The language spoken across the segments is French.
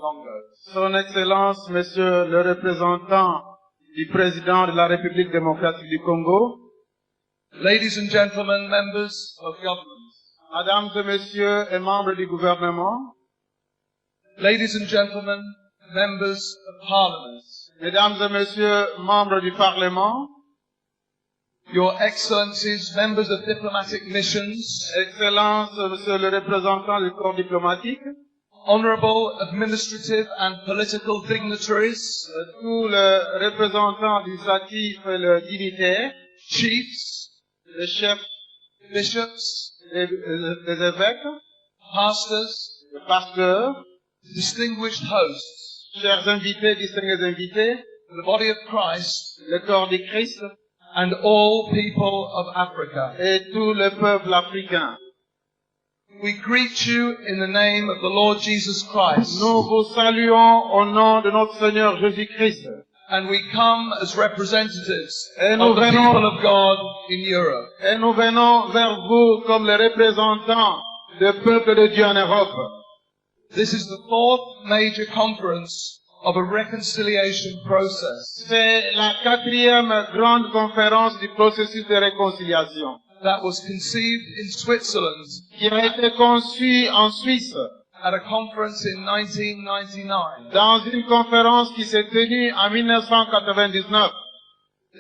Congo. Son Excellence, Monsieur le représentant du président de la République démocratique du Congo, Ladies and gentlemen, members of government. Mesdames et Messieurs et membres du gouvernement, Ladies and gentlemen, members of parliament. Mesdames et Messieurs, membres du Parlement, Your Excellencies, members of diplomatic missions, Excellence, Monsieur le représentant du corps diplomatique, honorable administrative and political dignitaries, tous les représentants administratifs et les dignitaires, chiefs, les chefs bishops, des évêques, pastors, les pasteurs, distinguished hosts, chers invités, distingués invités, the body of Christ, le corps du Christ and all people of Africa. et tout le peuple africain. We greet you in the name of the Lord Jesus Christ, Nous vous saluons au nom de notre Seigneur Jésus-Christ. and we come as representatives Et of nous the venons- people of God in Europe. Et nous venons vers vous comme les représentants du peuple de Dieu en Europe. This is the fourth major conference of a reconciliation process C'est la 4e grande conférence du processus de réconciliation that was conceived in Switzerland qui a été conçue en Suisse at a conference in 1999. dans une conférence qui s'est tenue en 1999.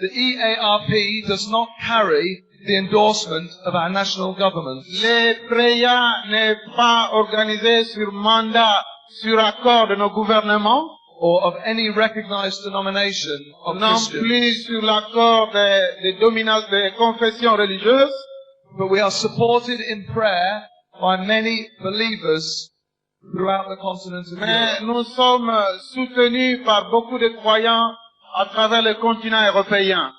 The EARP does not carry the endorsement of our national government. Les PREA n'est pas organisé sur mandat, sur accord de nos gouvernements, Or of any recognized denomination of non Christians, plus sur l'accord des confessions religieuses, but we are supported in prayer by many believers throughout the continent of mais Europe. nous sommes soutenus par beaucoup de croyants à travers le continent européen.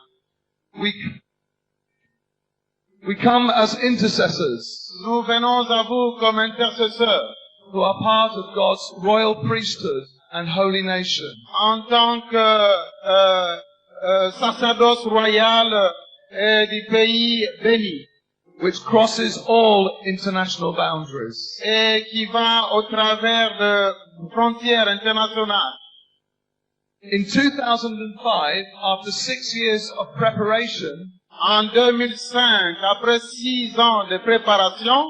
We come as intercessors Nous venons à vous comme intercesseurs who are part of God's royal priesthood and holy nation. en tant que sacerdoce royal et du pays béni Which crosses all international boundaries. et qui va au travers de frontières internationales. In 2005, after 6 years of preparation En 2005, après 6 ans de préparation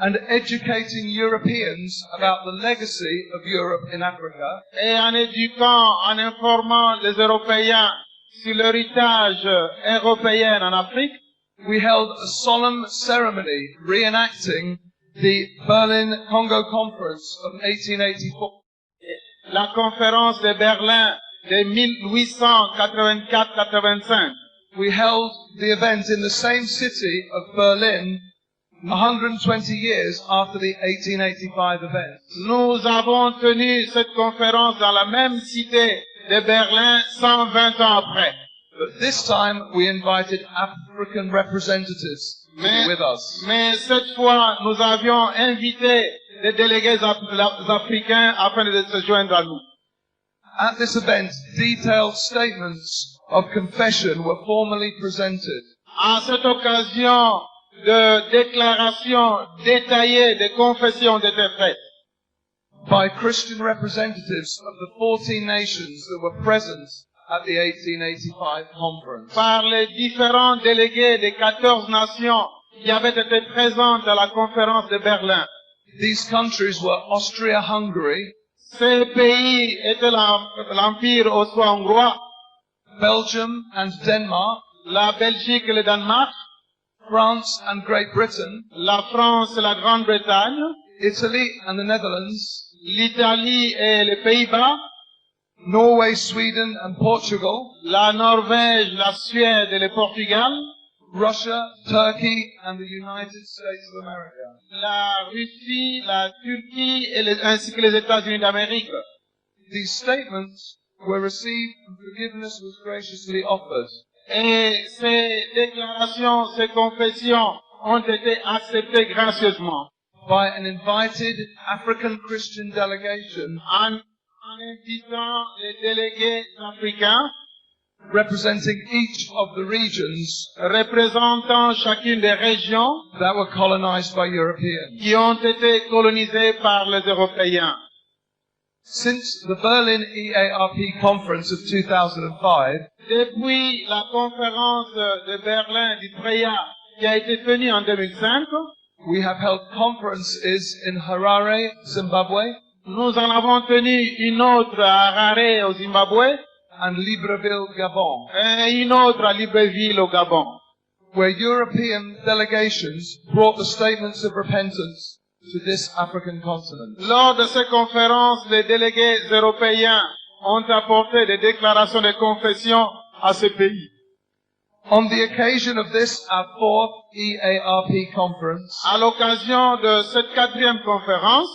and educating Europeans about the legacy of Europe in Africa, et en éduquant, en informant les Européens sur l'héritage européen en Afrique, we held a solemn ceremony reenacting the Berlin Congo Conference of 1884. la conférence de Berlin de 1884-85. We held the event in the same city of Berlin 120 years after the 1885 event. Nous avons tenu cette conférence dans la même cité de Berlin 120 ans après. But this time we invited African representatives to be with us. Mais cette fois, nous avions invité des délégués africains afin de se joindre à nous. At this event, detailed statements of confession were formally presented. À cette occasion, de déclarations détaillées de confessions étaient faites by Christian representatives of the 14 nations that were present at the 1885 conference. par les différents délégués des 14 nations qui avaient été présentes à la conférence de Berlin. These countries were Austria-Hungary, Ces pays étaient l'Empire austro-hongrois, Belgium and Denmark, la Belgique et le Danemark, France and Great Britain, la France et la Grande-Bretagne, Italy and the Netherlands, l'Italie et les Pays-Bas, Norway, Sweden and Portugal, la Norvège, la Suède et le Portugal, Russia, Turkey and the United States of America. la Russie, la Turquie ainsi que les États-Unis d'Amérique. These statements were received and forgiveness was graciously offered. Et ces déclarations, ces confessions ont été acceptées gracieusement By an invited African Christian delegation en invitant les délégués africains representing each of the regions représentant chacune des régions that were colonized by Europeans. qui ont été colonisées par les Européens. Since the Berlin EARP conference of 2005, Depuis la conférence de Berlin du PREA qui a été tenue en 2005, we have held conferences in Harare, Zimbabwe, nous en avons tenu une autre à Harare au Zimbabwe and Libreville, Gabon, et une autre à Libreville au Gabon, where European delegations brought the statements of repentance to this African continent. Lors de ces conférences, les délégués européens ont apporté des déclarations de confession à ce pays. On the occasion of this, our fourth EARP conference, À l'occasion de cette quatrième conférence,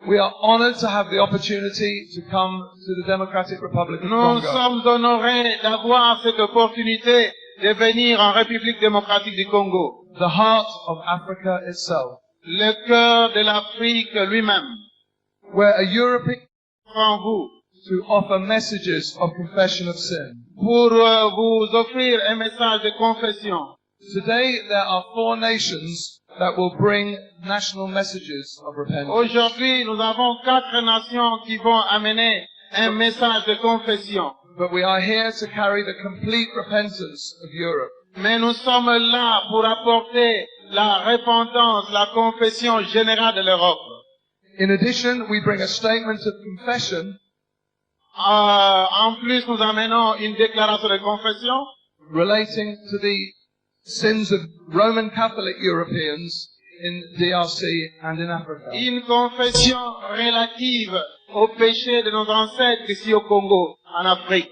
we are honored to have the opportunity to come to the Democratic Republic of nous Congo. sommes honorés d'avoir cette opportunité de venir en République démocratique du Congo, The heart of Africa itself, le cœur de l'Afrique lui-même, where a European en vous, to offer messages of confession of sin. pour vous offrir un message de confession. Today there are 4 nations that will bring national messages of repentance. Aujourd'hui, nous avons 4 nations qui vont amener un message de confession. But we are here to carry the complete repentance of Europe. Mais nous sommes là pour apporter la repentance, la confession générale de l'Europe. In addition, we bring a statement of confession En plus, nous amenons une déclaration de confession relating to the sins of Roman Catholic Europeans in DRC and in Africa. une confession relative au péché de nos ancêtres ici au Congo, en Afrique.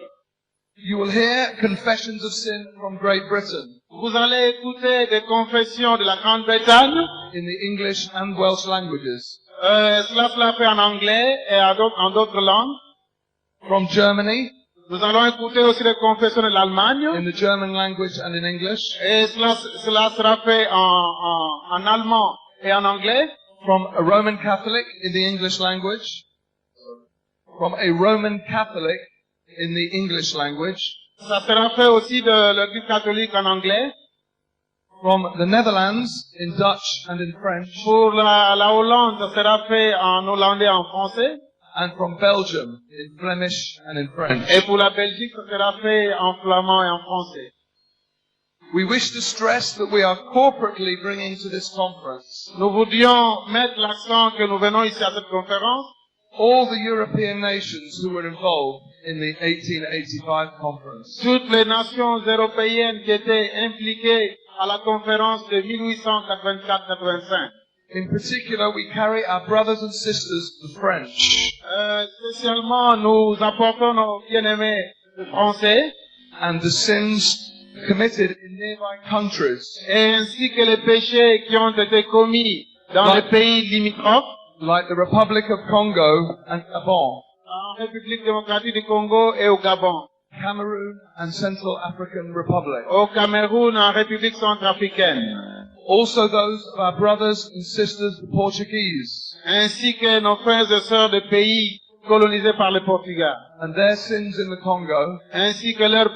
You will hear confessions of sin from Great Britain Vous allez écouter des confessions de la Grande-Bretagne. in the English and Welsh languages, Cela sera fait en anglais et en d'autres langues. from Germany Nous allons écouter aussi les confessions de in l'Allemagne. the German language and in English, Et cela sera fait en allemand et en anglais. from a Roman Catholic in the English language, from a Roman Catholic in the English language, Ça sera fait aussi de l'Église catholique en anglais. from the Netherlands in Dutch and in French, Pour la Hollande, ça sera fait en hollandais et en français. and from Belgium in Flemish and in French. Et pour la Belgique, ça sera fait en flamand et en français. We wish to stress that we are corporately bringing to this conference Nous voudrions mettre l'accent que nous venons ici à cette conférence, all the European nations who were involved in the 1885 conference. toutes les nations européennes qui étaient impliquées à la conférence de 1884-85. In particular, we carry our brothers and sisters, the French, Spécialement, nous apportons nos bien-aimés français, and the sins committed in nearby countries et ainsi que les péchés qui ont été commis dans les pays limitrophes, like the Republic of Congo and Gabon, en République démocratique du Congo et au Gabon, Cameroon and Central African Republic. au Cameroun, en République centrafricaine, Also those of our brothers and sisters, the Portuguese, ainsi que nos frères et sœurs de pays colonisés par le Portugal, and their sins in the Congo, ainsi que leurs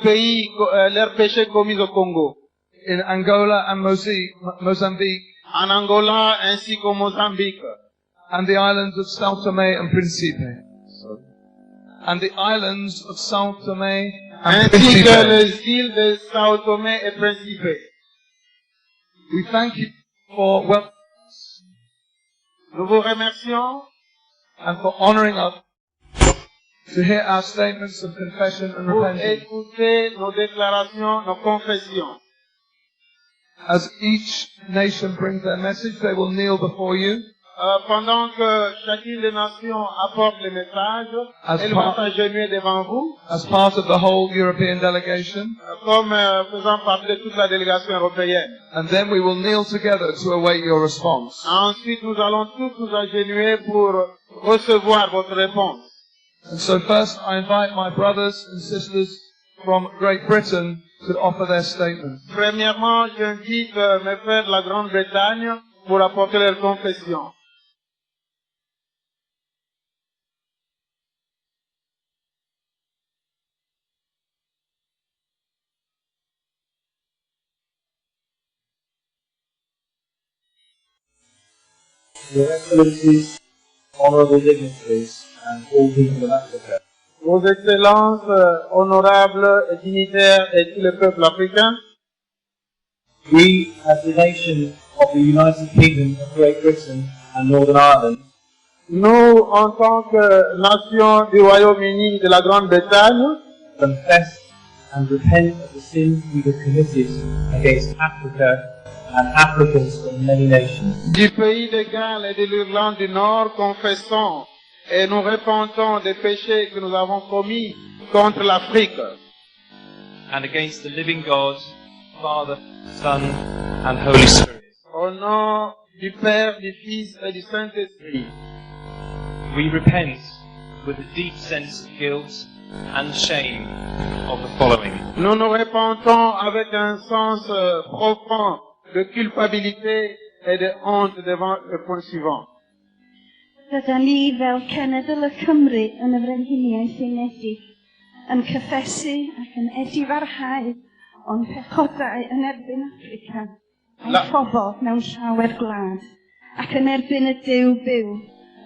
péchés commis au Congo, in Angola and Mozambique, en Angola ainsi qu'au Mozambique, and the islands of São Tomé and Príncipe. And the islands of São Tomé and ainsi que Príncipe. les îles de Sao Tomé et Principe. We thank you for Nous vous remercions and for honoring us to hear our statements of confession and pour repentance. écouter nos déclarations, nos confessions. As each nation brings their message, they will kneel before you. Pendant que chacune des nations apporte le message, elles vont s'agenouiller devant vous, As part of the whole European delegation, comme faisant partie de toute la délégation européenne. and then we will kneel together to await your response. Ensuite, nous allons tous nous agenouiller pour recevoir votre réponse. And so first I invite my brothers and sisters from Great Britain to offer their statement. Premièrement, j'invite mes frères de la Grande-Bretagne pour apporter leur confession. Your Excellencies, honorable dignitaries, and all people of Africa. Vos Excellences honorables et dignitaires et tous les peuples africains, We, as the nation of the United Kingdom of Great Britain and Northern Ireland, nous, en tant que nation du Royaume-Uni de la Grande-Bretagne, confess and repent of the sins we have committed against Africa and Africans from many nations. du pays de Galles et de l'Irlande du Nord, confessons et nous repentons des péchés que nous avons commis contre l'Afrique, and against the living God, Father, Son, and Holy Spirit. au nom du Père, du Fils et du Saint-Esprit. We repent with a deep sense of guilt and shame of the following. Nous nous repentons avec un sens profond de culpabilité et de honte devant le point suivant. Rydyn ni fel Cenedl y Cymru yn y Frenhiniaeth Unedig yn cyffesu ac yn edifarhau o'n pechodau yn erbyn Affrica a'i phobl mewn llawer gwlad ac yn erbyn y Duw byw,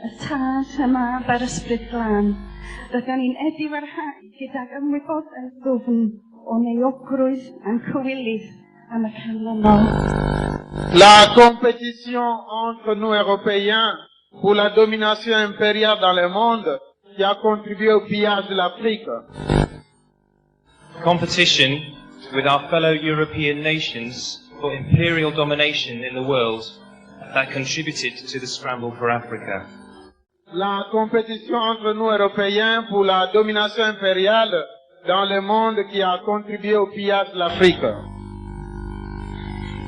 y Tad, y Mab a'r Ysbryd Glân. Rydyn ni'n edifarhau gydag ymwybodaeth ddwfn o neuogrwydd a'n cywilydd am y canlynol. La compétition entre nous Européens pour la domination impériale dans le monde qui a contribué au pillage de l'Afrique. Competition with our fellow European nations for imperial domination in the world that contributed to the scramble for Africa. La compétition entre nous Européens pour la domination impériale dans le monde qui a contribué au pillage de l'Afrique.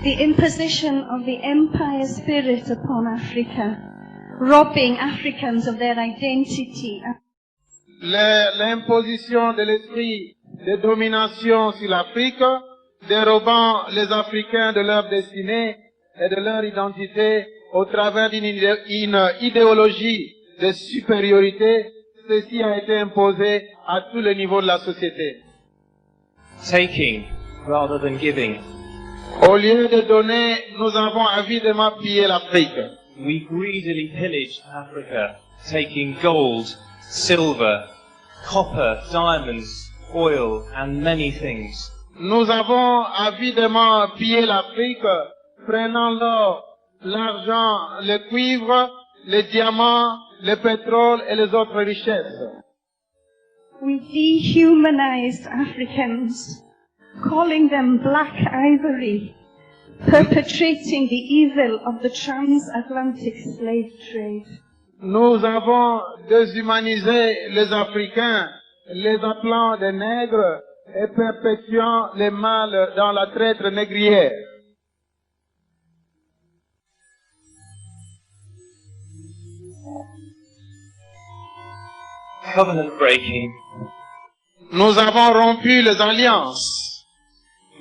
The imposition of the empire spirit upon Africa, robbing Africans of their identity. L'imposition de l'esprit de domination sur l'Afrique, dérobant les Africains de leur destinée et de leur identité au travers d'une idéologie de supériorité, ceci a été imposé à tous les niveaux de la société. Taking rather than giving. Au lieu de donner, nous avons avidement pillé l'Afrique. We greedily pillaged Africa, taking gold, silver, copper, diamonds, oil, and many things. Nous avons avidement pillé l'Afrique, prenant l'or, l'argent, le cuivre, les diamants, le pétrole et les autres richesses. We dehumanized Africans, calling them black ivory, perpetrating the evil of the transatlantic slave trade. Nous avons déshumanisé les Africains, les appelant des nègres et perpétuant les mâles dans la traite négrière. Covenant breaking. Nous avons rompu les alliances.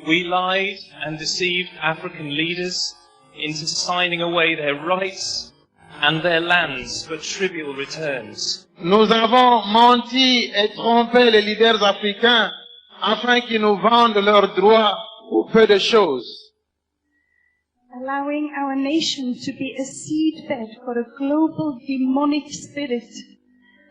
We lied and deceived African leaders into signing away their rights and their lands for trivial returns. Nous avons menti et trompé les leaders africains afin qu'ils nous vendent leurs droits pour peu de choses. Allowing our nation to be a seedbed for a global demonic spirit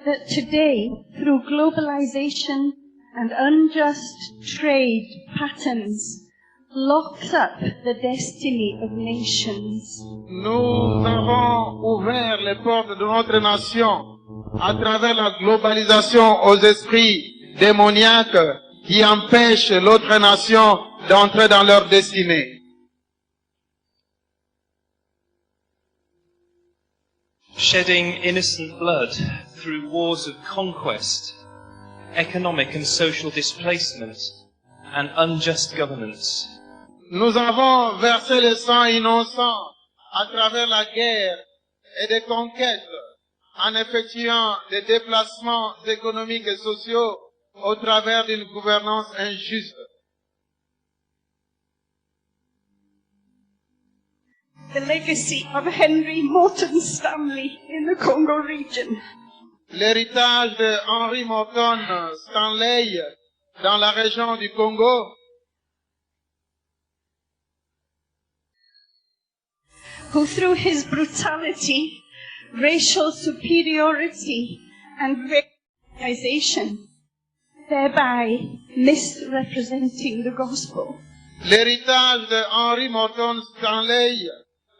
that today, through globalization and unjust trade patterns, locks up the destiny of nations. Nous avons ouvert les portes de notre nation à travers la globalisation aux esprits démoniaques qui empêchent l'autre nation d'entrer dans leur destinée. Shedding innocent blood through wars of conquest, economic and social displacement, and unjust governance. Nous avons versé le sang innocent à travers la guerre et des conquêtes, en effectuant des déplacements économiques et sociaux au travers d'une gouvernance injuste. The legacy of Henry Morton Stanley in the Congo region. L'héritage de Henry Morton Stanley dans la région du Congo, who through his brutality, racial superiority, and victimization, thereby misrepresenting the gospel. L'héritage de Henry Morton Stanley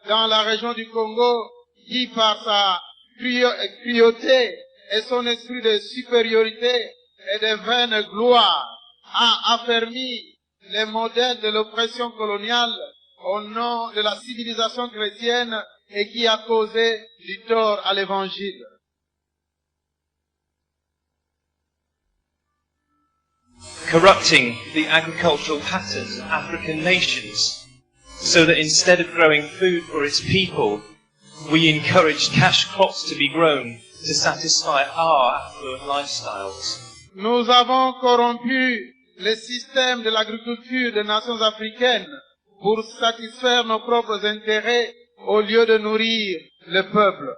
dans la région du Congo, qui par sa cruauté et son esprit de supériorité et de vaine gloire a affermi les modèles de l'oppression coloniale au nom de la civilisation chrétienne et qui a causé du tort à l'évangile. Corrupting the agricultural patterns of African nations, so that instead of growing food for its people, we encouraged cash crops to be grown to satisfy our affluent lifestyles. Nous avons corrompu le système de l'agriculture des nations africaines pour satisfaire nos propres intérêts au lieu de nourrir le peuple.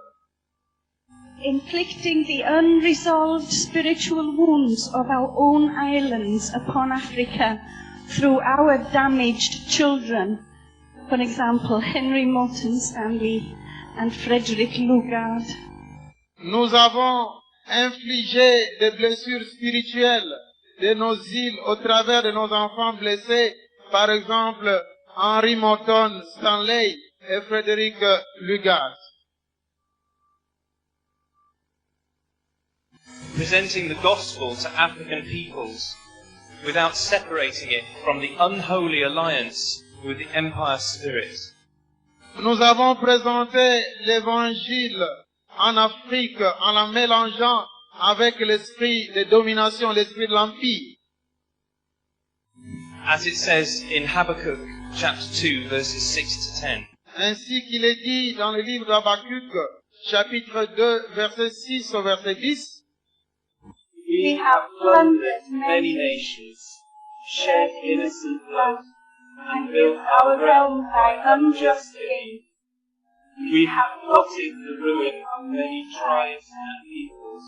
Inflicting the unresolved spiritual wounds of our own islands upon Africa through our damaged children. For example, Henry Morton Stanley and Frederick Lugard. Nous avons infligé des blessures spirituelles de nos îles au travers de nos enfants blessés, par exemple Henry Morton Stanley et Frederick Lugard. Presenting the gospel to African peoples without separating it from the unholy alliance with the empire spirit. Nous avons présenté l'évangile en Afrique en la mélangeant avec l'esprit de domination, l'esprit de l'empire. As it says in Habakkuk chapter 2 verses 6 to 10. Ainsi qu'il est dit dans le livre d'Habakkuk, chapitre 2, verset 6 au verset 10. We have plundered many nations, shed innocent blood, and built our realm by unjust gain. We have plotted the ruin of many tribes and peoples.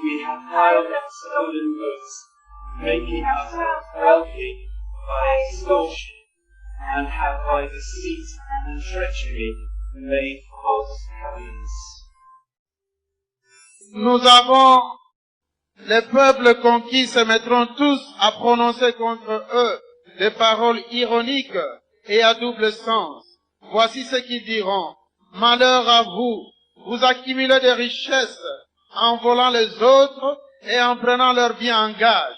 We have piled up stolen goods, making ourselves wealthy by extortion, and have by deceit and treachery made false covenants. Nous avons Les peuples conquis se mettront tous à prononcer contre eux des paroles ironiques et à double sens. Voici ce qu'ils diront. Malheur à vous, vous accumulez des richesses en volant les autres et en prenant leurs biens en gage.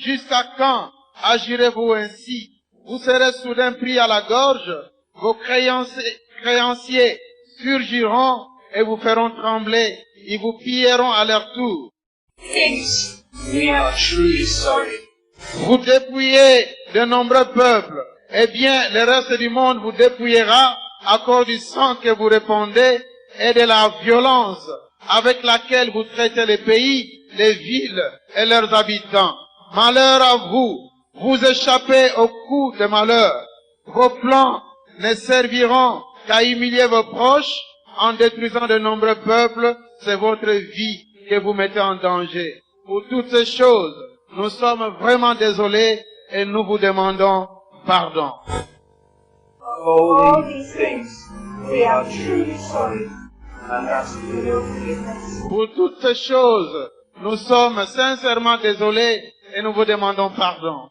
Jusqu'à quand agirez-vous ainsi? Vous serez soudain pris à la gorge, vos créanciers surgiront et vous feront trembler, ils vous pilleront à leur tour. Kings, we are truly sorry. Vous dépouillez de nombreux peuples, eh bien le reste du monde vous dépouillera à cause du sang que vous répandez et de la violence avec laquelle vous traitez les pays, les villes et leurs habitants. Malheur à vous, vous échappez au coup de malheur. Vos plans ne serviront qu'à humilier vos proches en détruisant de nombreux peuples. C'est votre vie que vous mettez en danger. Pour toutes ces choses, nous sommes vraiment désolés et nous vous demandons pardon. For all these things, we are truly sorry, and ask for your forgiveness. Pour toutes ces choses, nous sommes sincèrement désolés et nous vous demandons pardon.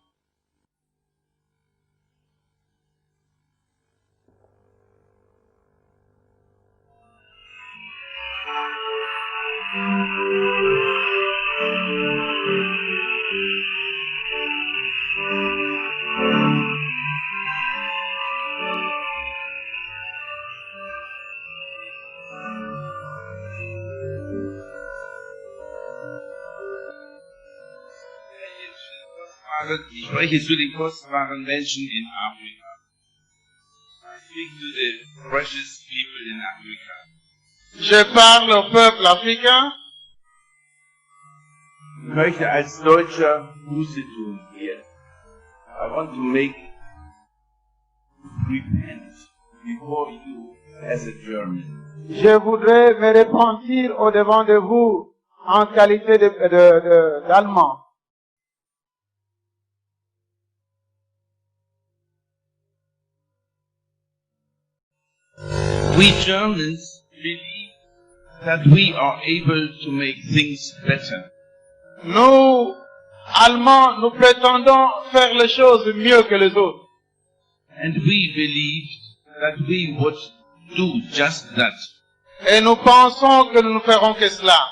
Ich spreche zu den kostbaren Menschen in Afrika. I speak to the precious people in Africa. Je parle au peuple africain. Ich möchte als Deutscher Buße tun hier. I want to make repent before you as a German. Je voudrais me repentir au devant de vous en qualité d'Allemand. We Germans believe that we are able to make things better. Nous, Allemands, nous prétendons faire les choses mieux que les autres. And we believed that we would do just that. Et nous pensons que nous ne ferons que cela.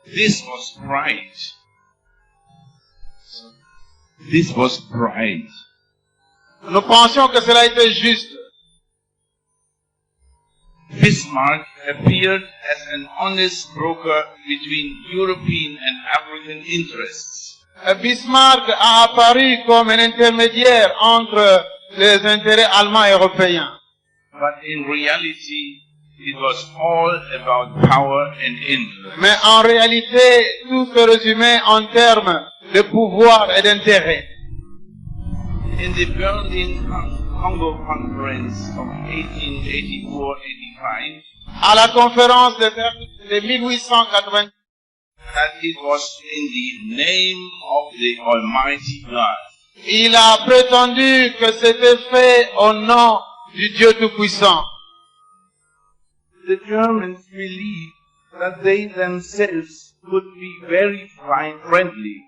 This was pride. This was pride. Nous pensions que cela était juste. Bismarck appeared as an honest broker between European and African interests. Bismarck a apparu comme un intermédiaire entre les intérêts allemands et européens. But in reality, it was all about power and influence. Mais en réalité, tout se résumait en termes de pouvoir et d'intérêt. In the Berlin Congo Conference of 1884-85, À la conférence de Berlin de 1880, that it was in the name of the Almighty God. il a prétendu que c'était fait au nom du Dieu Tout-Puissant. The Germans believed that they themselves could be very friendly.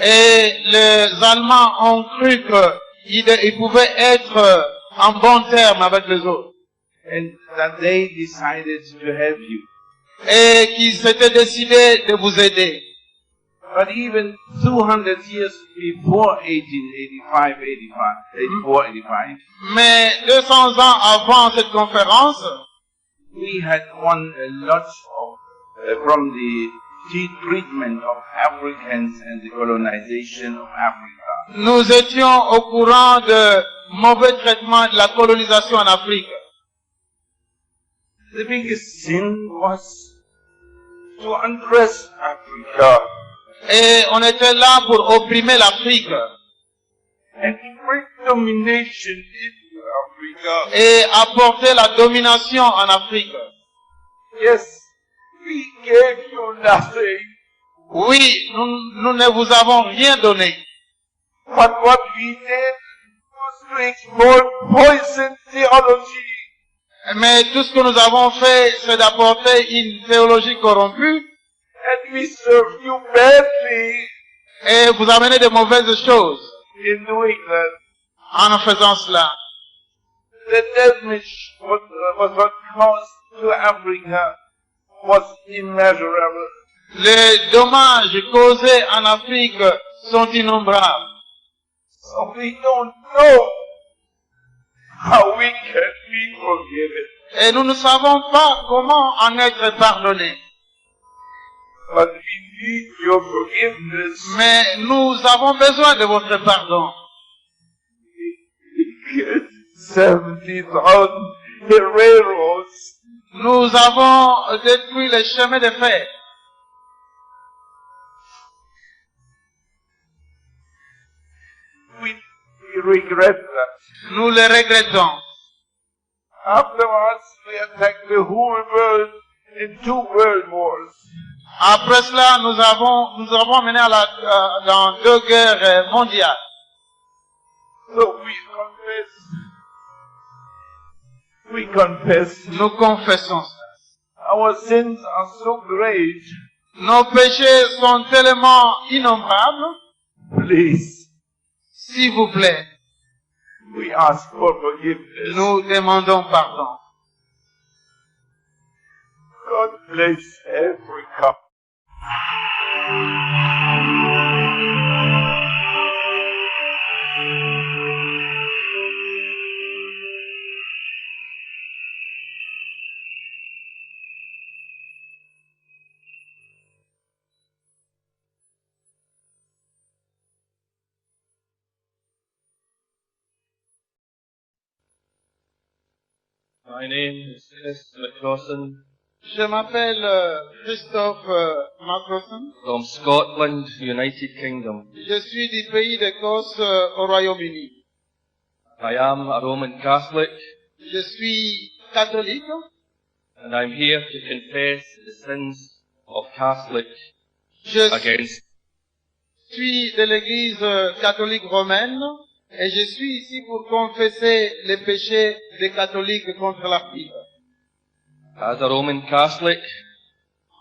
Et les Allemands ont cru qu'ils pouvaient être en bon terme avec les autres. And that they decided to help you. Et qu'ils s'étaient décidés de vous aider. But even 200 years before 1885, Mais 200 ans avant cette conférence, we had won a lot from the treatment of Africans and the colonization of Africa. nous étions au courant de mauvais traitements de la colonisation en Afrique. The biggest sin was to undress Africa Et on était là pour opprimer l'Afrique and bring domination into Africa. et apporter la domination en Afrique. Yes, we gave you nothing, Oui, nous ne vous avons rien donné. but what we did was to exploit poison theology. Mais tout ce que nous avons fait, c'est d'apporter une théologie corrompue And we served you badly et vous amener de mauvaises choses in doing that. en faisant cela. The damage what caused to Africa was immeasurable. Les dommages causés en Afrique sont innombrables. So we don't know how we can be forgiven. Et nous ne savons pas comment en être pardonnés. But we need your forgiveness. Mais nous avons besoin de votre pardon. 70,000 railroads. Nous avons détruit les chemins de fer. We regret that. Nous le regrettons. Afterwards, we attacked the whole world in 2 world wars. Après cela, nous avons mené dans 2 guerres mondiales. So we confess. Nous confessons cela. Our sins are so great. Nos péchés sont tellement innombrables. Please, S'il vous plaît, we ask for forgiveness. nous demandons pardon. God bless Africa. My name is Chris McCrossan Je m'appelle Christophe Macrosson. from Scotland, United Kingdom. Je suis du pays d'Écosse au Royaume-Uni. I am a Roman Catholic, Je suis catholique and I'm here to confess the sins of Catholics je against suis de l'Église catholique romaine et je suis ici pour confesser les péchés des catholiques contre l'Afrique. As a Roman Catholic,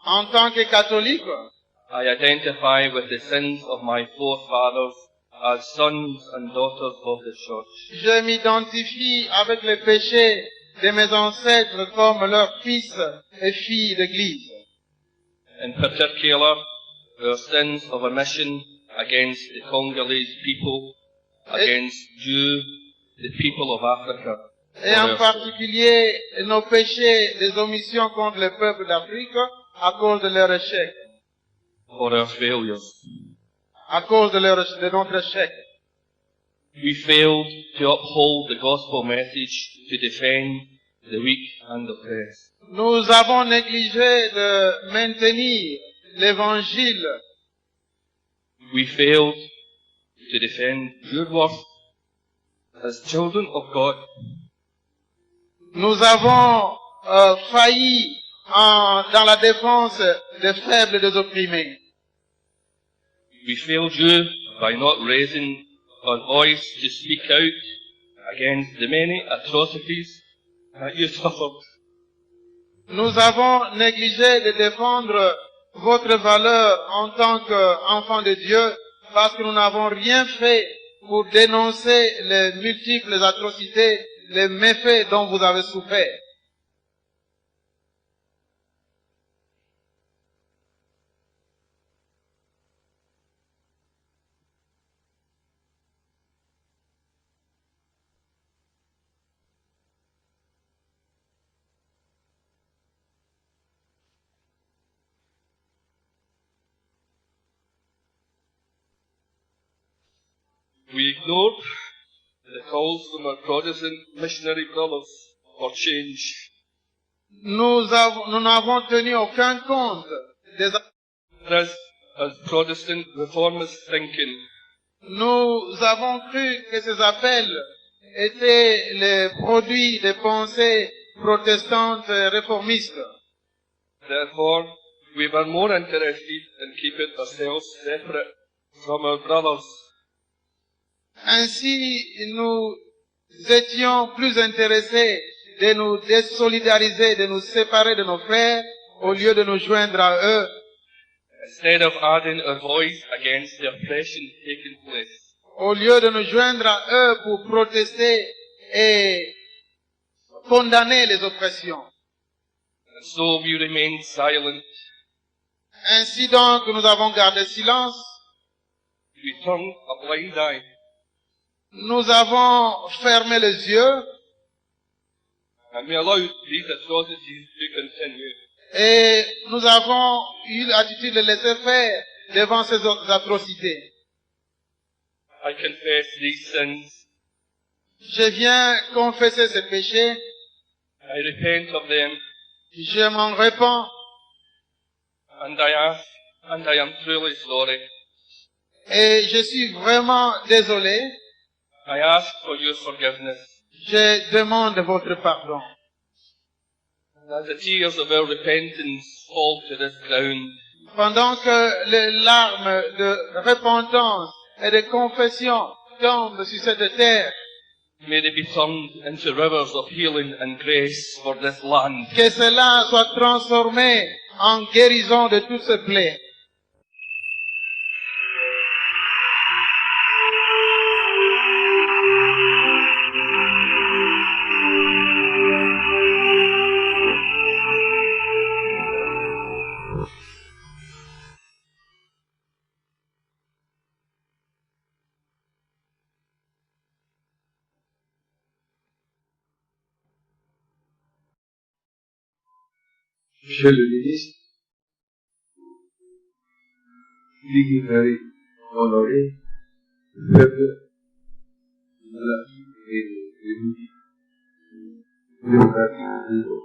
En tant que catholique, I identify with the sins of my forefathers as sons and daughters of the Church. je m'identifie avec les péchés de mes ancêtres comme leurs fils et filles d'Église. In particular, their sins of omission against the Congolese people, against Jew, the people of Africa. Et en particulier, nos péchés des omissions contre le peuple d'Afrique à cause de leur échec, For our failures. à cause de notre échec. We failed to uphold the gospel message to defend the weak and oppressed. Nous avons négligé de maintenir l'évangile. We failed to defend your worth as children of God. Nous avons failli dans la défense des faibles et des opprimés. We failed you by not raising our voice to speak out against the many atrocities that you suffered. Nous avons négligé de défendre votre valeur en tant qu'enfants de Dieu parce que nous n'avons rien fait pour dénoncer les multiples atrocités, les méfaits dont vous avez souffert. We ignored the calls from our Protestant missionary brothers for change. Nous n'avons tenu aucun compte des... As Protestant reformist thinking, Nous avons cru que ces appels étaient les produits des pensées protestantes et réformistes. therefore, we were more interested in keeping ourselves separate from our brothers. Ainsi, nous étions plus intéressés de nous désolidariser, de nous séparer de nos frères, au lieu de nous joindre à eux, Instead of adding our voice against the oppression taking place. au lieu de nous joindre à eux pour protester et condamner les oppressions. And so we remained silent. Ainsi donc, nous avons gardé silence, We turned a blind eye. nous avons fermé les yeux, And we allowed these atrocities to continue. et nous avons eu l'attitude de laisser faire devant ces atrocités. I confess these sins. Je viens confesser ces péchés, I repent of them. je m'en répands, And I ask, and I am truly sorry. et je suis vraiment désolé. I ask for your forgiveness. Je demande votre pardon. As the tears of our repentance fall to this ground, Pendant que les larmes de repentance et de confession tombent sur cette terre, may they be turned into rivers of healing and grace for this land. que cela soit transformé en guérison de toutes ces plaies. Monsieur le ministre, dignitaires honorés, peuple de la vie et de l'outil démocratique du Congo.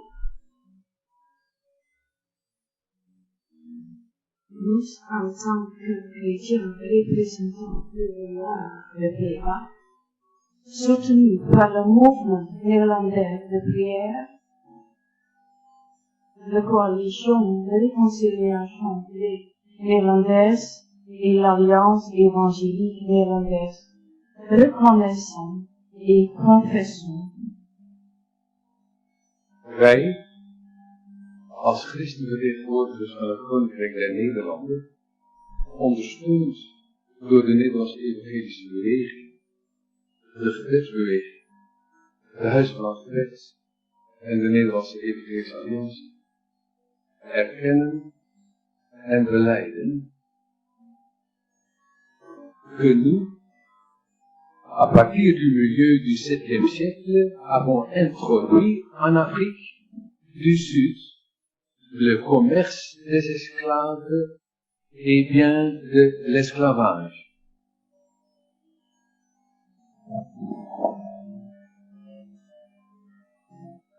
Nous, en tant que chrétiens représentants de PA, soutenus par le mouvement néerlandais de prière, la coalition de réconciliation néerlandaise et l'Alliance évangélique néerlandaise, reconnaissons et confessons. Wij, als christenvertegenwoordigers van het Koninkrijk der Nederlanden, ondersteund door de Nederlandse Evangelische Beweging, de gebedsbeweging, de Huizen van het Gebed en de Nederlandse Evangelische Alliantie, erkennen en belijden que nous, à partir du milieu du 7e siècle, avons introduit en Afrique du Sud le commerce des esclaves et bien de l'esclavage.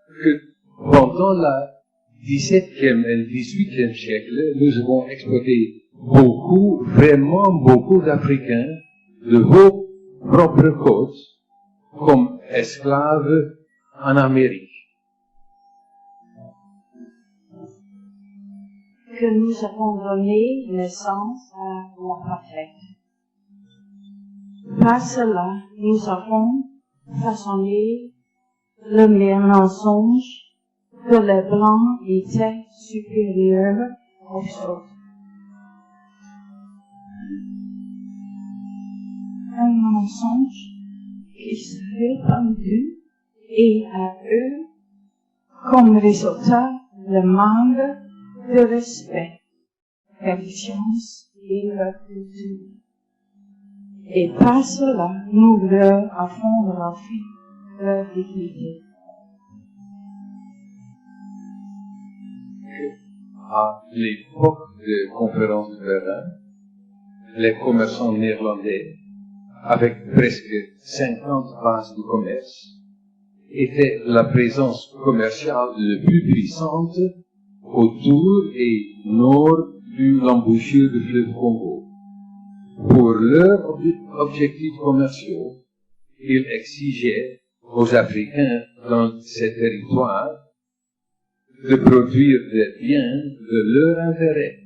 Que pendant la 17e et le 18e siècle, nous avons exploité beaucoup, vraiment beaucoup d'Africains de vos propres côtes comme esclaves en Amérique. Que nous avons donné naissance à l'apartheid. Par cela, nous avons façonné le mensonge que les Blancs étaient supérieurs aux autres. Un mensonge qui s'est répandu et à eux, comme résultat, le manque de respect, leur science et leur culture. Et par cela, nous leur avons rendu leur dignité. À l'époque de conférence de Berlin, les commerçants néerlandais, avec presque 50 bases de commerce, étaient la présence commerciale la plus puissante autour et nord de l'embouchure du fleuve Congo. Pour leurs objectifs commerciaux, ils exigeaient aux Africains dans ces territoires de produire des biens de leur intérêt,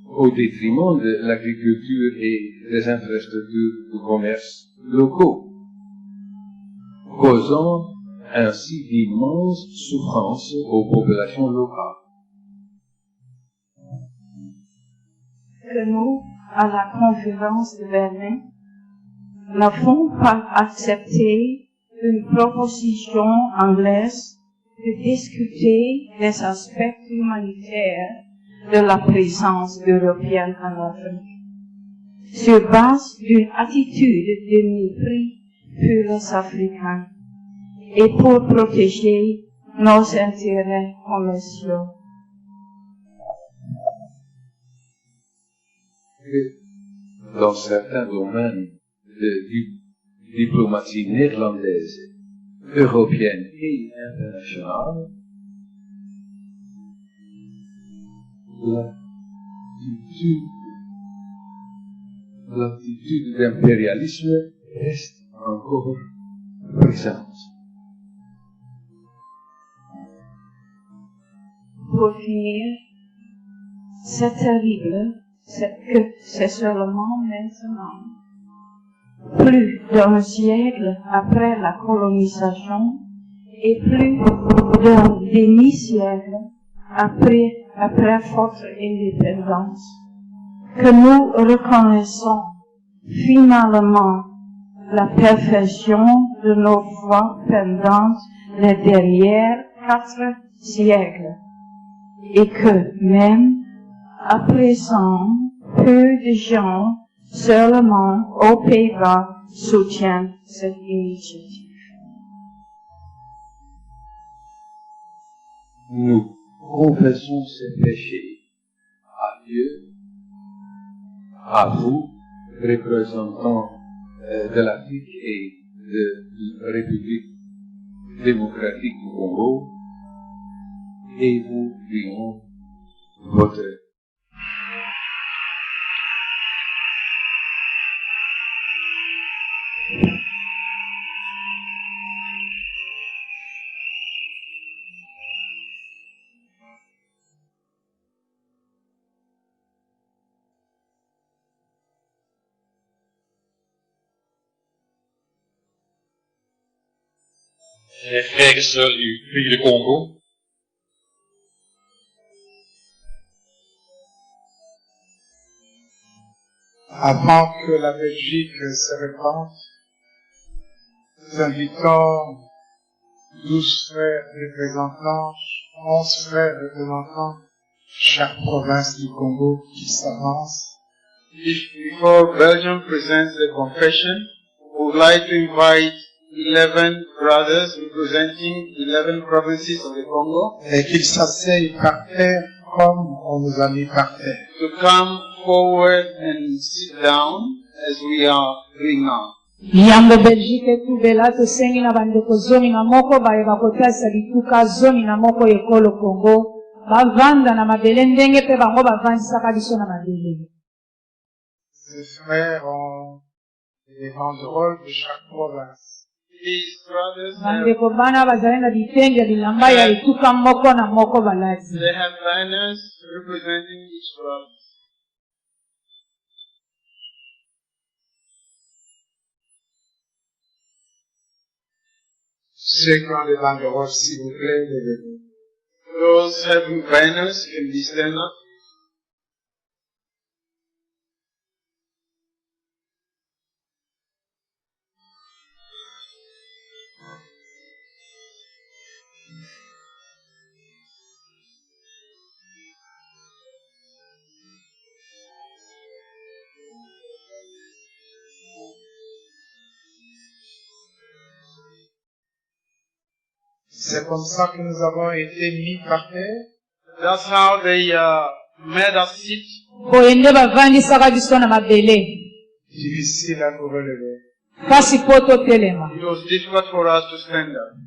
au détriment de l'agriculture et des infrastructures de commerce locaux, causant ainsi d'immenses souffrances aux populations locales. Que nous, à la conférence de Berlin, n'avons pas accepté une proposition anglaise de discuter des aspects humanitaires de la présence européenne en Afrique, sur base d'une attitude de mépris pour les Africains et pour protéger nos intérêts commerciaux. Dans certains domaines de diplomatie néerlandaise, européenne et internationale, l'attitude d'impérialisme reste encore présente. Pour finir, c'est terrible que c'est seulement maintenant, plus d'un siècle après la colonisation et plus d'un demi-siècle après votre indépendance, que nous reconnaissons finalement la perfection de nos voies pendantes les derniers 4 siècles, et que même à présent, peu de gens seulement aux Pays-Bas soutiennent cette initiative. Nous confessons ces péchés à Dieu, à vous, représentants de l'Afrique et de la République démocratique du Congo, et vous prions votre Chers frères et sœurs du pays de Congo, Avant que la Belgique se répande, nous invitons 12 frères représentants, 11 frères représentants, chaque province du Congo qui s'avance. Before Belgium presents the confession, we would like to invite 11 brothers representing 11 provinces of the Congo. Et qu'ils s'asseyent par terre comme on nous a mis par terre. To come forward and sit down as we are doing now. Yango Belgique tubela tosengi na bandeko zomi na moko bayeba kotalisa bituka zomi na moko ekolo Congo bavanda na mabele ndenge pe bango bavandisaka biso na mabele. Ces frères ont des banderoles de chaque province. Bandeko bana bazali na bitenge bilamba ya etuka moko na moko balati. They have banners representing each province. Ceux qui ont des banderoles, s'il vous plaît, levez-vous. Those having banners can be stand up. C'est comme ça que nous avons été mis par terre. That's how they made us sit. Boyende bavandisaka biso na mabele. Difficile à nous relever. Kasi poto telema. It was difficult for us to stand up.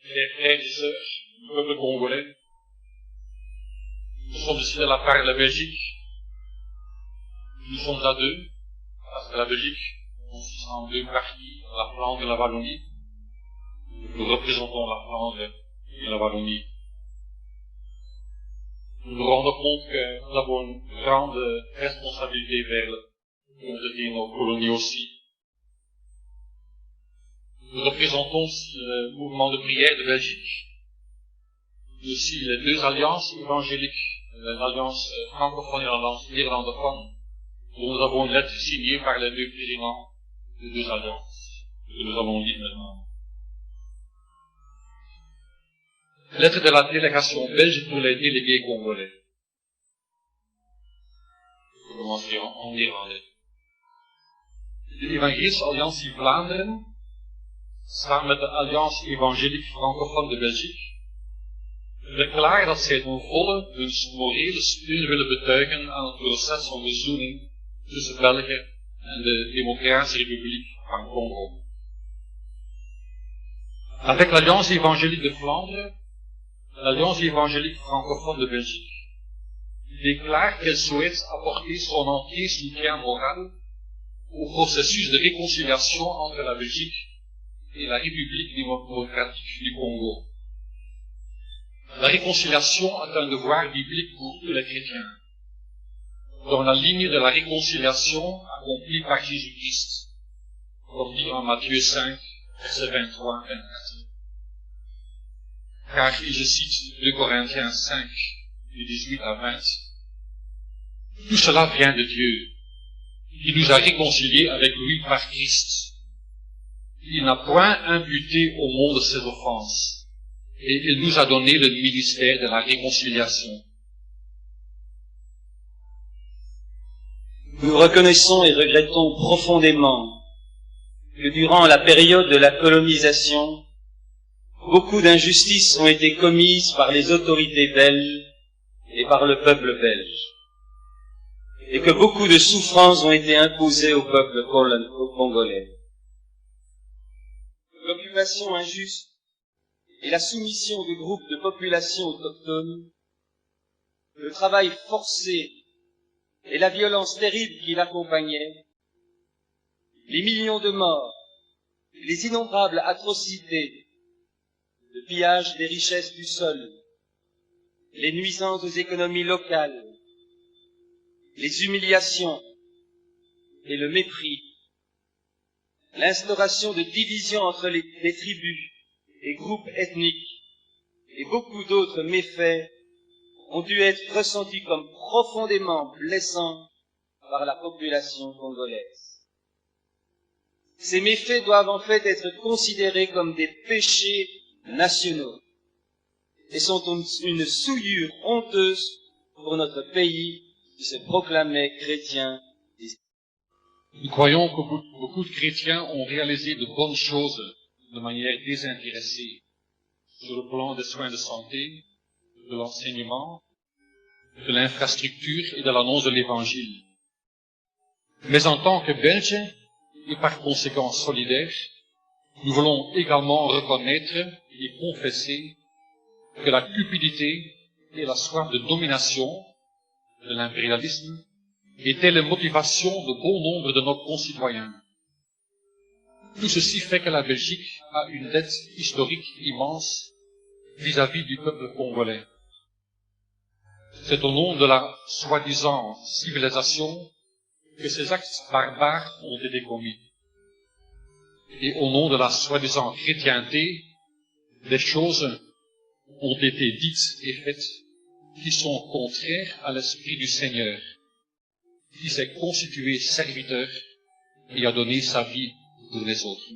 Les frères et sœurs du peuple congolais, nous sommes ici de la part de la Belgique. Nous sommes à deux, parce que la Belgique consiste en deux parties, la Flandre et la Wallonie. Nous représentons la Flandre et la Wallonie. Nous nous rendons compte que nous avons une grande responsabilité vers nos colonies aussi. Nous représentons aussi le mouvement de prière de Belgique, mais aussi les deux alliances évangéliques, l'alliance francophone et l'alliance irlandophone, dont nous avons une lettre signée par les deux présidents des deux alliances, que nous allons lire maintenant. Lettre de la délégation belge pour les délégués congolais. Je vais commencer en néerlandais. De Evangelische Alliantie Vlaanderen, samen met de Alliantie Evangelique Francophone de Belgique, verklaart dat zij ten volle hun morele steun willen betuigen aan het proces van verzoening tussen België en de Democratische République van Congo. Avec l'Alliance évangélique de Flandre, l'Alliance évangélique francophone de Belgique déclare qu'elle souhaite apporter son entier soutien moral au processus de réconciliation entre la Belgique et la République démocratique du Congo. La réconciliation est un devoir biblique pour tous les chrétiens, dans la ligne de la réconciliation accomplie par Jésus-Christ, comme dit en Matthieu 5, versets 23 et 24. Car, je cite 2 Corinthiens 5, du 18 à 20, tout cela vient de Dieu, qui nous a réconciliés avec lui par Christ. Il n'a point imputé au monde ses offenses, et il nous a donné le ministère de la réconciliation. Nous reconnaissons et regrettons profondément que durant la période de la colonisation, beaucoup d'injustices ont été commises par les autorités belges et par le peuple belge, et que beaucoup de souffrances ont été imposées au peuple congolais. L'occupation injuste et la soumission de groupes de populations autochtones, le travail forcé et la violence terrible qui l'accompagnait, les millions de morts, les innombrables atrocités, le pillage des richesses du sol, les nuisances aux économies locales, les humiliations et le mépris l'instauration de divisions entre les tribus et groupes ethniques et beaucoup d'autres méfaits ont dû être ressentis comme profondément blessants par la population congolaise. Ces méfaits doivent en fait être considérés comme des péchés nationaux et sont une souillure honteuse pour notre pays qui se proclamait chrétien. Nous croyons que beaucoup de chrétiens ont réalisé de bonnes choses de manière désintéressée sur le plan des soins de santé, de l'enseignement, de l'infrastructure et de l'annonce de l'Évangile. Mais en tant que Belges, et par conséquent solidaires, nous voulons également reconnaître et confesser que la cupidité et la soif de domination de l'impérialisme étaient les motivations de bon nombre de nos concitoyens. Tout ceci fait que la Belgique a une dette historique immense vis-à-vis du peuple congolais. C'est au nom de la soi-disant civilisation que ces actes barbares ont été commis. Et au nom de la soi-disant chrétienté, des choses ont été dites et faites qui sont contraires à l'esprit du Seigneur, qui s'est constitué serviteur et a donné sa vie pour les autres.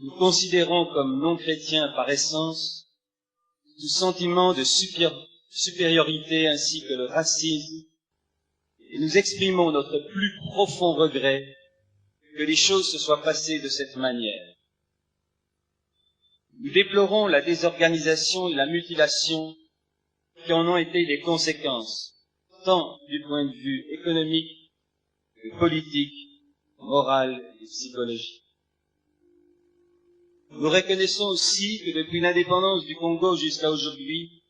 Nous considérons comme non-chrétiens par essence tout sentiment de supériorité ainsi que le racisme, et nous exprimons notre plus profond regret que les choses se soient passées de cette manière. Nous déplorons la désorganisation et la mutilation qui en ont été les conséquences, tant du point de vue économique que politique, moral et psychologique. Nous reconnaissons aussi que depuis l'indépendance du Congo jusqu'à aujourd'hui,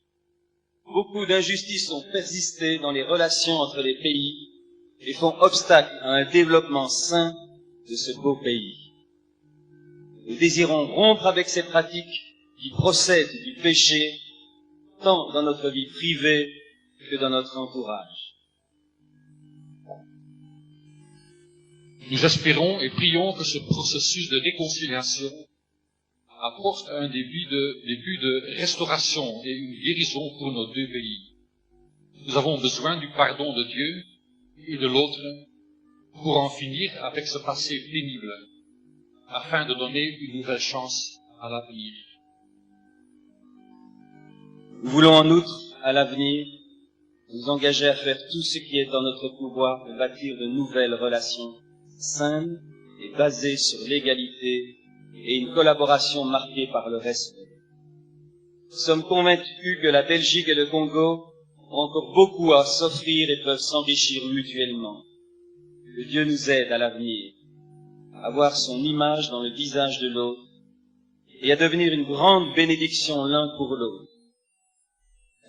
beaucoup d'injustices ont persisté dans les relations entre les pays et font obstacle à un développement sain de ce beau pays. Nous désirons rompre avec ces pratiques qui procèdent du péché, tant dans notre vie privée que dans notre entourage. Nous espérons et prions que ce processus de réconciliation apporte un début de restauration et une guérison pour nos deux pays. Nous avons besoin du pardon de Dieu et de l'autre pour en finir avec ce passé pénible, afin de donner une nouvelle chance à l'avenir. Nous voulons en outre, à l'avenir, nous engager à faire tout ce qui est dans notre pouvoir pour bâtir de nouvelles relations saines et basées sur l'égalité et une collaboration marquée par le respect. Nous sommes convaincus que la Belgique et le Congo ont encore beaucoup à s'offrir et peuvent s'enrichir mutuellement. Que Dieu nous aide à l'avenir à voir son image dans le visage de l'autre et à devenir une grande bénédiction l'un pour l'autre.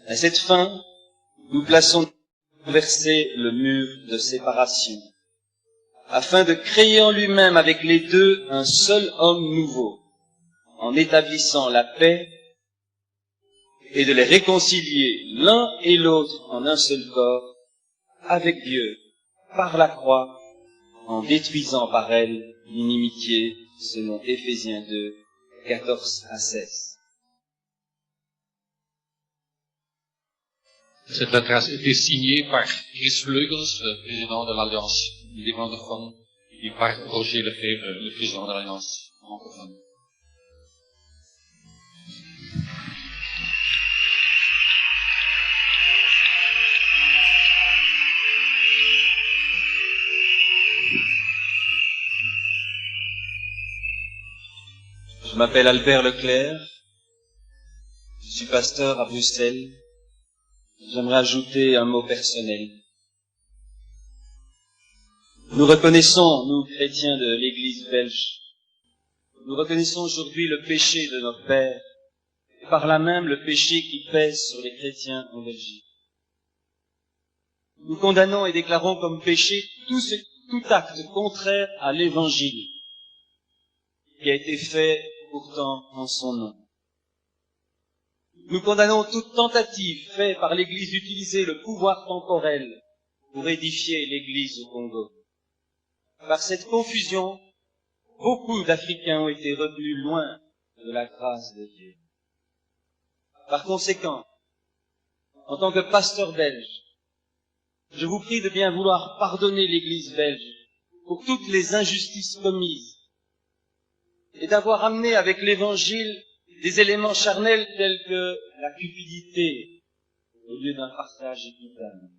À cette fin, nous plaçons renverser le mur de séparation, afin de créer en lui-même avec les deux un seul homme nouveau, en établissant la paix et de les réconcilier l'un et l'autre en un seul corps, avec Dieu, par la croix, en détruisant par elle l'inimitié, selon Éphésiens 2, 14 à 16. Cette lettre a été signée par Chris Vleugels, président de l'Alliance néerlandophone, et par Roger Lefebvre, le président de l'Alliance francophone. Je m'appelle Albert Leclerc, je suis pasteur à Bruxelles. J'aimerais ajouter un mot personnel. Nous reconnaissons, nous chrétiens de l'Église belge, nous reconnaissons aujourd'hui le péché de nos pères, et par là même le péché qui pèse sur les chrétiens en Belgique. Nous condamnons et déclarons comme péché tout acte contraire à l'Évangile, qui a été fait pourtant en son nom. Nous condamnons toute tentative faite par l'Église d'utiliser le pouvoir temporel pour édifier l'Église au Congo. Par cette confusion, beaucoup d'Africains ont été retenus loin de la grâce de Dieu. Par conséquent, en tant que pasteur belge, je vous prie de bien vouloir pardonner l'Église belge pour toutes les injustices commises et d'avoir amené avec l'Évangile des éléments charnels tels que la cupidité au lieu d'un partage équitable,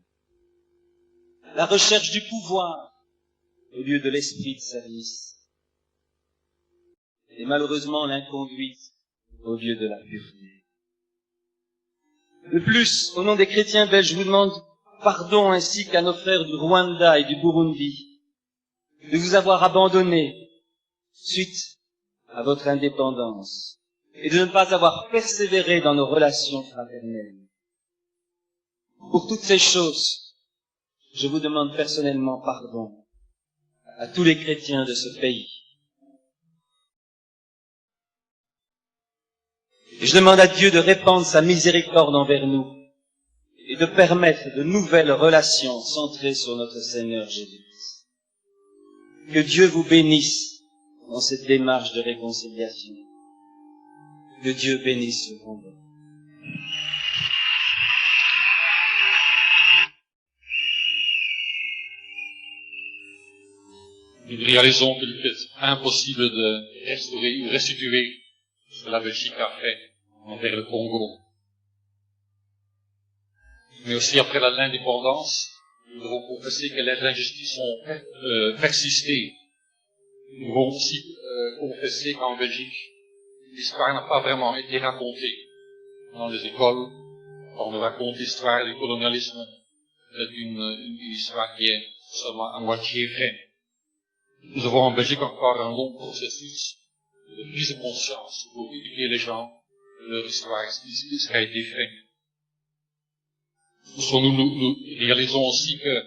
la recherche du pouvoir au lieu de l'esprit de service, et malheureusement l'inconduite au lieu de la pureté. De plus, au nom des chrétiens belges, je vous demande pardon ainsi qu'à nos frères du Rwanda et du Burundi de vous avoir abandonnés suite à votre indépendance et de ne pas avoir persévéré dans nos relations fraternelles. Pour toutes ces choses, je vous demande personnellement pardon à tous les chrétiens de ce pays. Et je demande à Dieu de répandre sa miséricorde envers nous et de permettre de nouvelles relations centrées sur notre Seigneur Jésus-Christ. Que Dieu vous bénisse dans cette démarche de réconciliation. Que Dieu bénisse le Congo. Nous réalisons qu'il est impossible de restaurer ou restituer ce que la Belgique a fait envers le Congo. Mais aussi après l'indépendance, nous devons confesser que les injustices ont persisté. Nous devons aussi confesser qu'en Belgique, l'histoire n'a pas vraiment été racontée dans les écoles. On nous raconte l'histoire du colonialisme, c'est une histoire qui est seulement à moitié vraie. Nous avons en Belgique encore un long processus de prise de conscience pour éduquer les gens de leur histoire, ce qui a été fait. Nous réalisons aussi que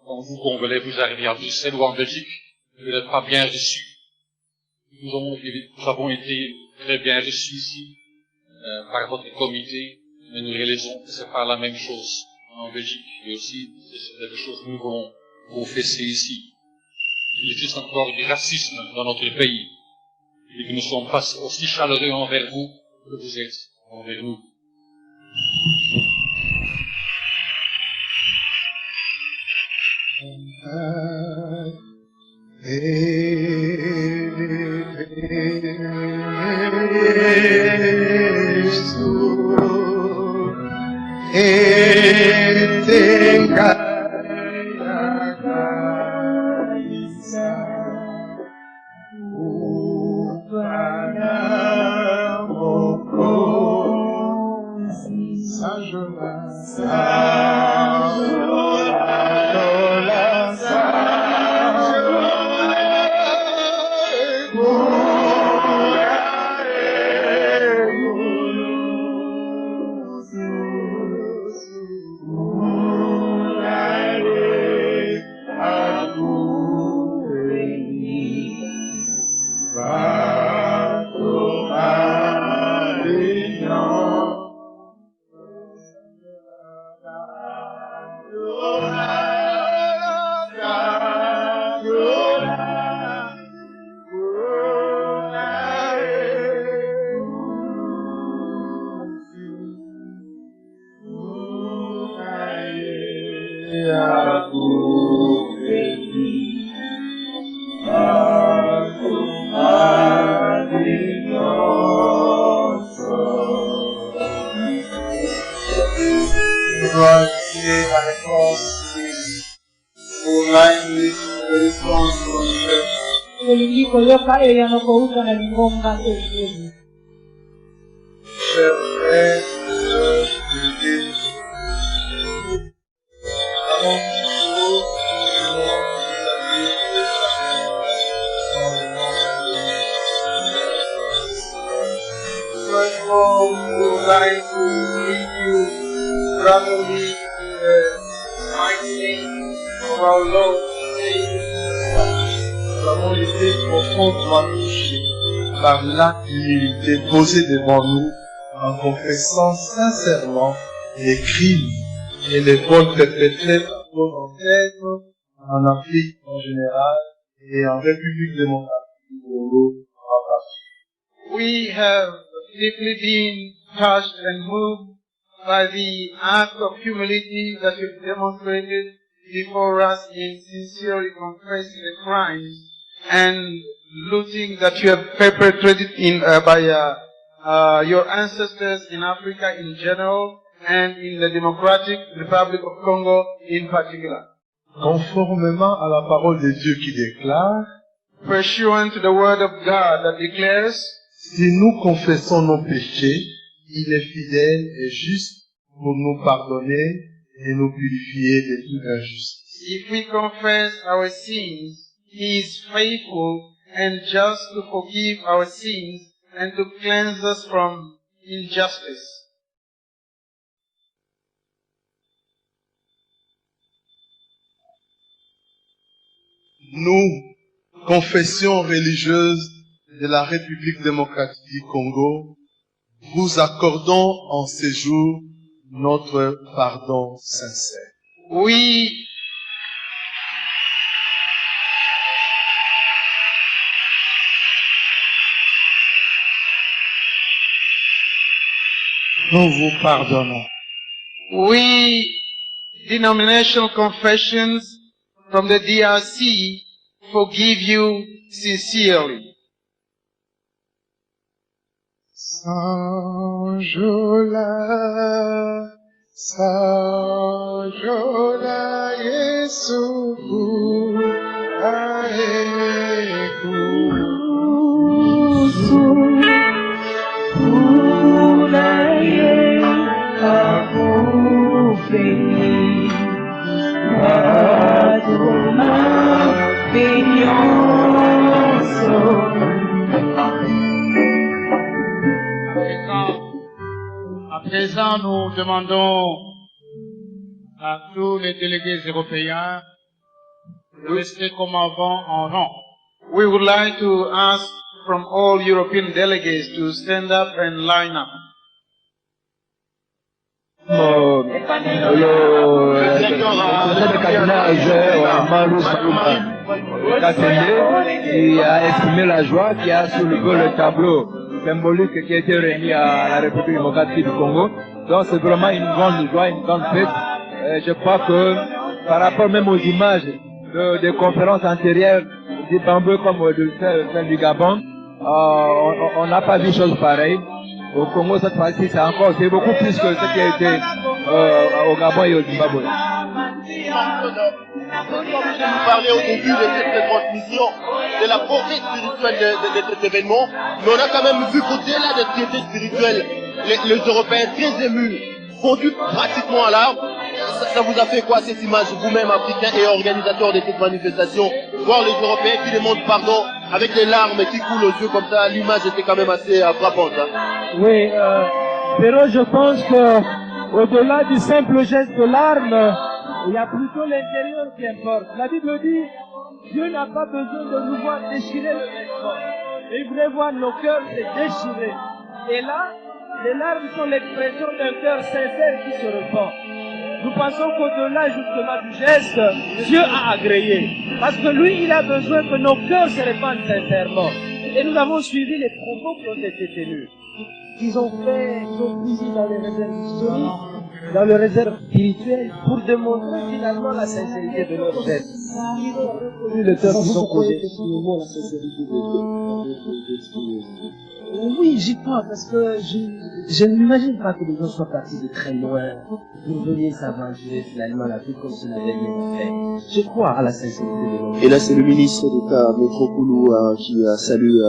quand vous, Congolais, vous arrivez à Bruxelles ou en Belgique, vous n'êtes pas bien reçus. Nous avons été très bien reçus ici par votre comité, mais nous réalisons que c'est pas la même chose en Belgique. Et aussi, c'est des choses que nous voulons confesser ici. Il existe encore du racisme dans notre pays et que nous ne sommes pas aussi chaleureux envers vous que vous êtes envers nous. Par l'acte d'humilité posé devant nous en confessant sincèrement les crimes et les vols perpétrés par vos ancêtres en Afrique en général et en République démocratique du Congo en particulier. We have deeply been touched and moved by the act of humility that you've demonstrated before us in sincerely confessing the crimes and looting that you have perpetrated by your ancestors in Africa in general and in the Democratic Republic of Congo in particular. Conformément à la parole de Dieu qui déclare, Pursuant to the word of God that declares, si nous confessons nos péchés, il est fidèle et juste pour nous pardonner et nous purifier de toute injustice. if we confess our sins, He is faithful and just to forgive our sins and to cleanse us from injustice. Nous, confession religieuse de la République démocratique du Congo, vous accordons en ces jours notre pardon sincère. Nous vous pardonnons. We, denominational confessions from the DRC, forgive you sincerely. Sanjola, Yesu, À présent, nous demandons à tous les délégués européens de rester comme avant en rang. We would like to ask from all European delegates to stand up and line up. Qui a exprimé la joie, qui a soulevé le tableau symbolique qui a été remis à la République démocratique du Congo. Donc c'est vraiment une grande joie, une grande fête. Je crois que par rapport même aux images des conférences antérieures du Zimbabwe comme de celle du Gabon, on n'a pas vu chose pareille. Au Congo, cette fois-ci, c'est beaucoup plus que ce qui a été au Gabon et au Zimbabwe. Vous parlez au début de cette transmission de la portée spirituelle de cet événement, mais on a quand même vu qu'au-delà de cette piété spirituelle, les Européens très émus, fondus pratiquement à l'arbre. Ça vous a fait quoi cette image, vous-même africains et organisateurs de cette manifestation, voir les Européens qui demandent pardon avec des larmes qui coulent aux yeux comme ça, l'image était quand même assez frappante. Hein. Oui, Pero je pense que au-delà du simple geste de l'arme, il y a plutôt l'intérieur qui importe. La Bible dit, Dieu n'a pas besoin de nous voir déchirer le vêtement. Il voudrait voir nos cœurs se déchirer. Et là, les larmes sont l'expression d'un cœur sincère qui se repent. Nous pensons qu'au-delà justement du geste, Dieu a agréé. Parce que lui, il a besoin que nos cœurs se répandent sincèrement. Et nous avons suivi les propos qui ont été tenus. Ils ont puisé dans les réserves historiques, dans les réserves spirituelles, pour démontrer finalement la sincérité de leur geste. Ils ont reconnu le cœur qu'ils ont posé. La sincérité de oui, j'y crois, parce que je n'imagine pas que les gens soient partis de très loin pour venir s'aventurer finalement la vie comme cela avait bien fait. Je crois à la sincérité de l'homme. Et là, c'est le ministre d'État, Maître Koulou, qui salue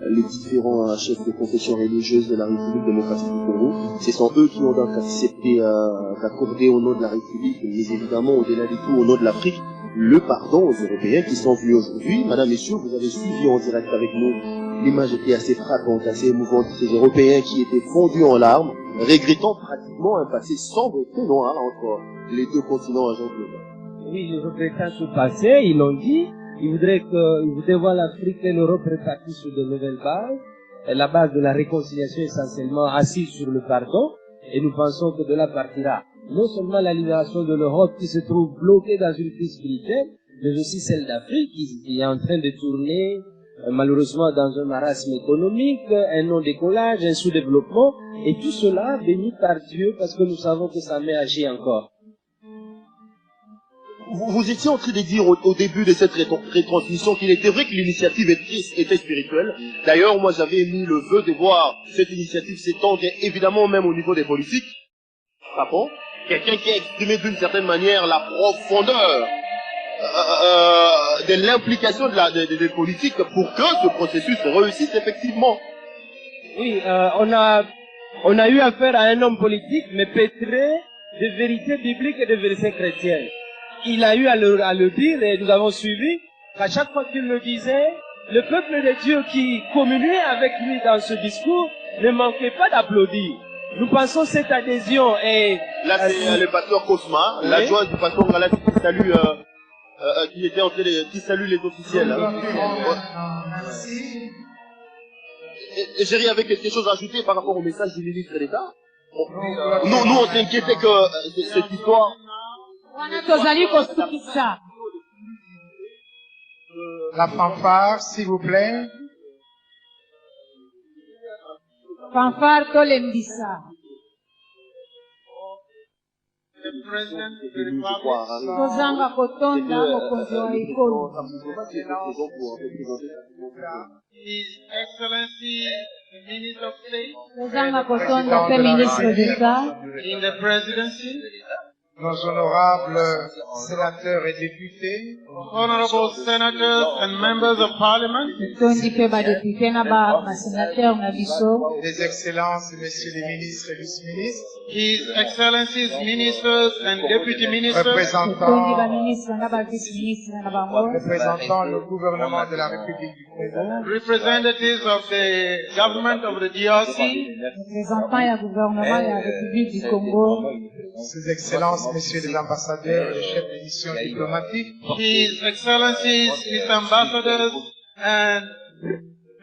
les différents chefs de confession religieuse de la République démocratique du Congo. Ce sont eux qui ont donc accepté d'accorder au nom de la République, mais évidemment au-delà de tout au nom de l'Afrique, le pardon aux Européens qui sont venus aujourd'hui. Madame, messieurs, vous avez suivi en direct avec nous. L'image était assez frappante, assez émouvante. Ces Européens qui étaient fondus en larmes, regrettant pratiquement un passé sombre et très noir entre les deux continents globaux. Oui, les regrettant ce passé, ils l'ont dit. Ils voudraient voir l'Afrique et l'Europe réparties sur de nouvelles bases. Et la base de la réconciliation essentiellement assise sur le pardon. Et nous pensons que de là partira non seulement la libération de l'Europe qui se trouve bloquée dans une crise spirituelle, mais aussi celle d'Afrique qui est en train de tourner malheureusement dans un marasme économique, un non-décollage, un sous-développement, et tout cela béni par Dieu parce que nous savons que sa main agit encore. Vous étiez en train de dire au début de cette rétransmission qu'il était vrai que l'initiative était spirituelle. D'ailleurs, moi j'avais mis le vœu de voir cette initiative s'étendre évidemment même au niveau des politiques. Ah bon? Quelqu'un qui a exprimé d'une certaine manière la profondeur de l'implication des politiques pour que ce processus réussisse effectivement. Oui, on a eu affaire à un homme politique, mais pétré de vérités bibliques et de vérités chrétiennes. Il a eu à le dire et nous avons suivi qu'à chaque fois qu'il le disait, le peuple de Dieu qui communiait avec lui dans ce discours ne manquait pas d'applaudir. Nous pensons cette adhésion et... Là, c'est le pasteur Cosma, oui. L'adjoint du pasteur Galat qui salue, qui salue les officiels. Et Géry avait quelque chose à ajouter par rapport au message du ministre d'État. Nous, on s'inquiétait que cette histoire... La fanfare, s'il vous plaît. Fanfare Tolembisa. Tozanga kotonda mokonzi wa ekolo. His Excellency, the Minister of State, Tozanga kotonda pe ministre d'État. In the presidency, nos honorables sénateurs et députés, honorable senators and members of parliament, tondi pe ba député na ba sénateur na biso, His Excellences, Messieurs les ministres et vice-ministres, His Excellencies, ministers and deputy ministers, représentant le gouvernement de la République du Congo, representatives of the government of the DRC, représentant ya gouvernement ya République du Congo, Ses Excellences, Messieurs les ambassadeurs et les chefs de mission diplomatique, His Excellencies, His ambassadors and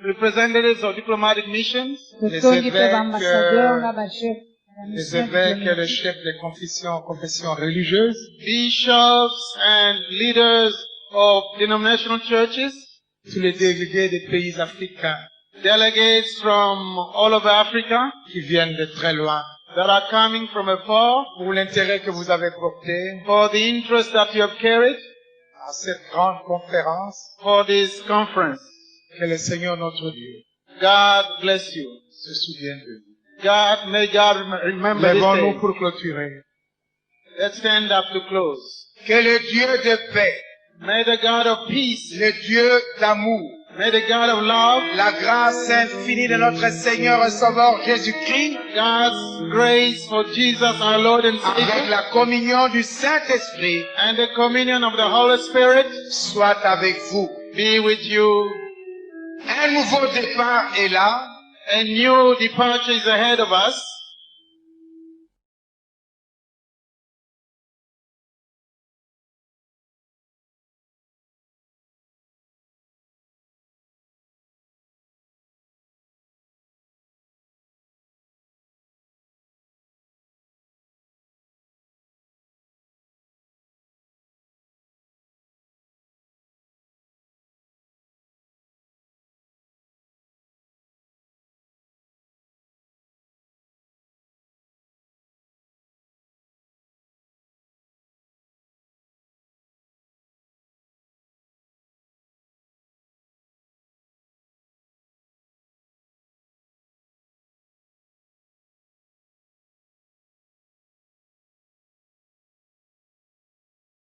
representatives of diplomatic missions, les évêques et les chefs de confessions religieuses, bishops and leaders of denominational churches, tous les délégués des pays africains, delegates from all over Africa, qui viennent de très loin, that are coming from afar, pour l'intérêt que vous avez porté, for the interest that you have carried, à cette grande conférence, for this conference. Que le Seigneur notre Dieu, God bless you, se souvienne de vous. God, may God remember this day. Lèvons-nous pour clôturer. Let's stand up to close. Que le Dieu de paix, may the God of peace, le Dieu d'amour, may the God of love, la grâce infinie de notre Seigneur et Sauveur Jésus-Christ, God's grace for Jesus our Lord and Savior, avec la communion du Saint-Esprit, and the communion of the Holy Spirit, soit avec vous, be with you. Un nouveau départ est là. A new departure is ahead of us.